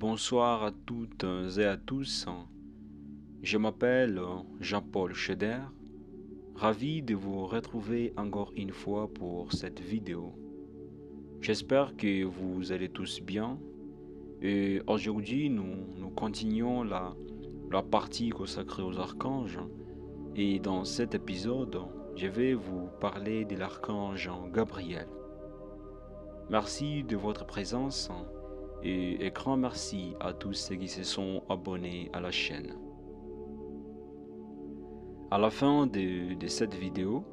bonsoir à toutes et à tous. Je m'appelle Jean-Paul Scheder. Ravi de vous retrouver encore une fois pour cette vidéo. J'espère que vous allez tous bien. Et aujourd'hui, nous continuons la partie consacrée aux archanges. Et dans cet épisode, je vais vous parler de l'archange Gabriel. Merci de votre présence et grand merci à tous ceux qui se sont abonnés à la chaîne. À la fin de cette vidéo,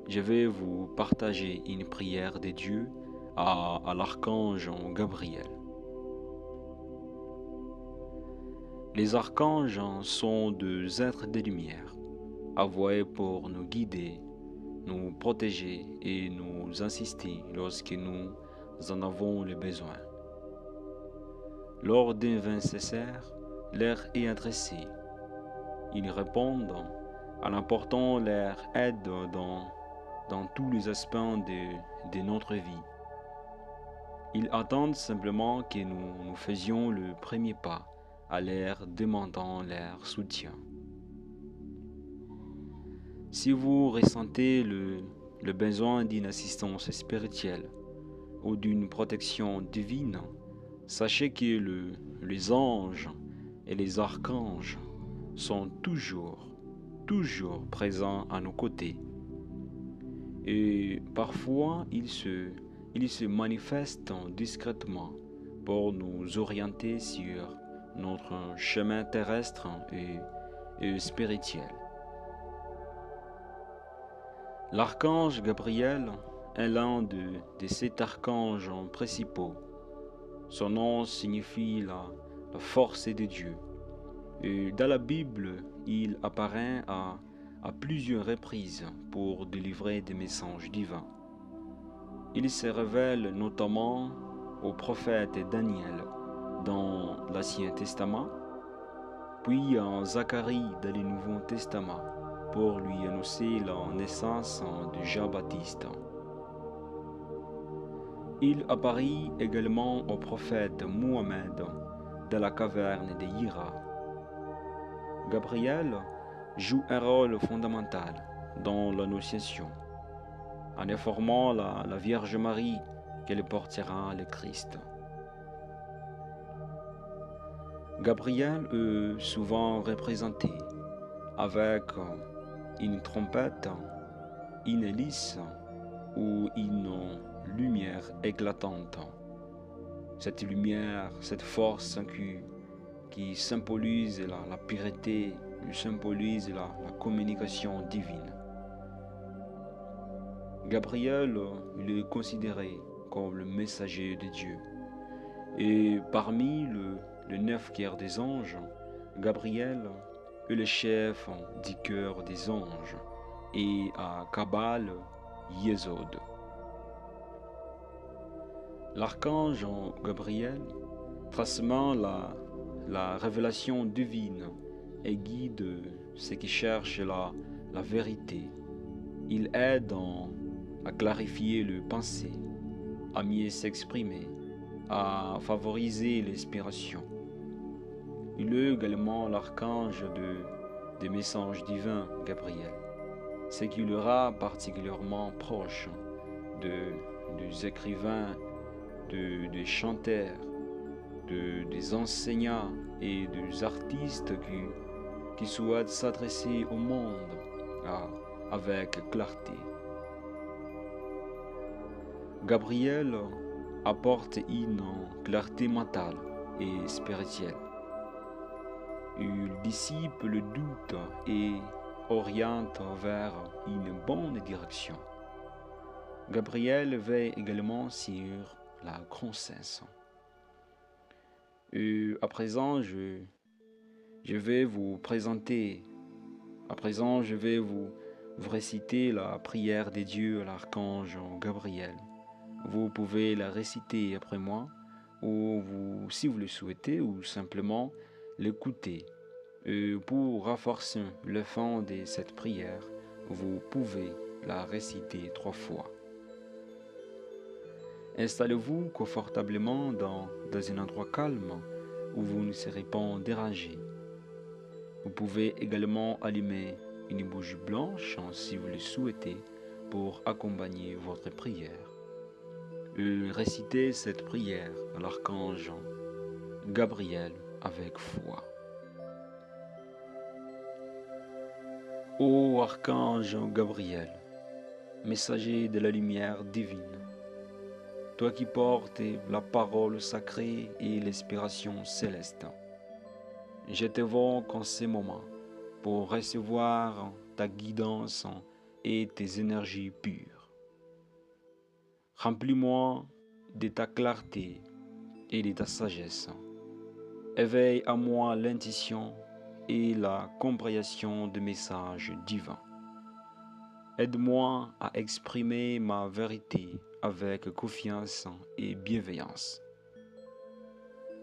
je vais vous partager une prière de Dieu à l'archange Gabriel. Les archanges sont deux êtres de lumière, envoyés pour nous guider, nous protéger et nous assister lorsque nous en avons le besoin. Lors d'un vin nécessaire, leur est adressé. Ils répondent en apportant leur aide dans tous les aspects de notre vie. Ils attendent simplement que nous faisions le premier pas à leur demandant leur soutien. Si vous ressentez le besoin d'une assistance spirituelle ou d'une protection divine, sachez que les anges et les archanges sont toujours présents à nos côtés. Et parfois, ils se manifestent discrètement pour nous orienter sur notre chemin terrestre et spirituel. L'archange Gabriel est l'un de sept archanges principaux. Son nom signifie la force de Dieu. Et dans la Bible, il apparaît à plusieurs reprises pour délivrer des messages divins. Il se révèle notamment au prophète Daniel dans l'Ancien Testament, puis en Zacharie dans le Nouveau Testament pour lui annoncer la naissance de Jean-Baptiste. Il apparaît également au prophète Mohammed dans la caverne de Hira. Gabriel joue un rôle fondamental dans l'Annonciation, en informant la Vierge Marie qu'elle portera le Christ. Gabriel est souvent représenté avec une trompette, une hélice ou une lumière éclatante. Cette lumière, cette force qui symbolise la pureté, symbolise la communication divine. Gabriel il est considéré comme le messager de Dieu. Et parmi le 9 cœurs des anges, Gabriel est le chef du cœur des anges et à Kabbal Yesod. L'archange Gabriel transmet la révélation divine et guide ceux qui cherchent la vérité. Il aide à clarifier le pensée, à mieux s'exprimer, à favoriser l'inspiration. Il est également l'archange des messages divins Gabriel, ce qui le rend particulièrement proche des écrivains, des chanteurs, des enseignants et des artistes qui souhaitent s'adresser au monde avec clarté. Gabriel apporte une clarté mentale et spirituelle. Il dissipe le doute et oriente vers une bonne direction. Gabriel veille également sur la grossesse. Et à présent, je vais vous présenter, je vais vous réciter la prière des dieux à l'archange Gabriel. Vous pouvez la réciter après moi, ou si vous le souhaitez, ou simplement l'écouter. Et pour renforcer le fond de cette prière, vous pouvez la réciter 3 fois. Installez-vous confortablement dans un endroit calme où vous ne serez pas dérangé. Vous pouvez également allumer une bougie blanche si vous le souhaitez pour accompagner votre prière. Récitez cette prière à l'archange Gabriel avec foi. Ô archange Gabriel, messager de la lumière divine, toi qui portes la parole sacrée et l'inspiration céleste, je t'évoque en ce moment pour recevoir ta guidance et tes énergies pures. Remplis-moi de ta clarté et de ta sagesse. Éveille à moi l'intuition et la compréhension de messages divins. Aide-moi à exprimer ma vérité avec confiance et bienveillance.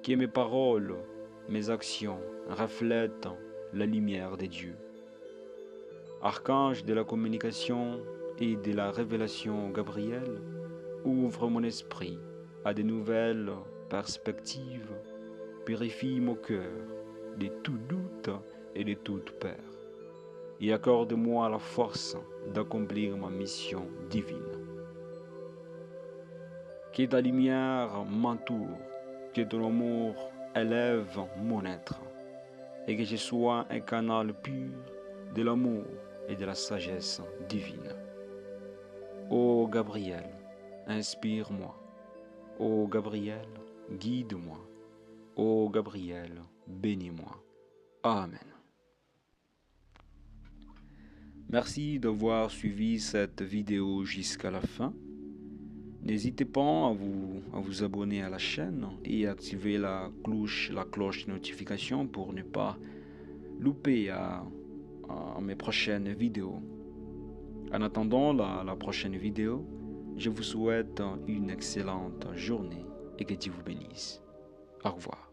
Que mes paroles, mes actions reflètent la lumière de Dieu. Archange de la communication et de la révélation Gabriel, ouvre mon esprit à de nouvelles perspectives, purifie mon cœur de tout doute et de toute peur, et accorde-moi la force d'accomplir ma mission divine. Que ta lumière m'entoure, que ton amour élève mon être, et que je sois un canal pur de l'amour et de la sagesse divine. Ô Gabriel, inspire-moi. Ô Gabriel, guide-moi. Ô Gabriel, bénis-moi. Amen. Merci d'avoir suivi cette vidéo jusqu'à la fin. N'hésitez pas à vous abonner à la chaîne et activer la cloche de notification pour ne pas louper à mes prochaines vidéos. En attendant la prochaine vidéo, je vous souhaite une excellente journée et que Dieu vous bénisse. Au revoir.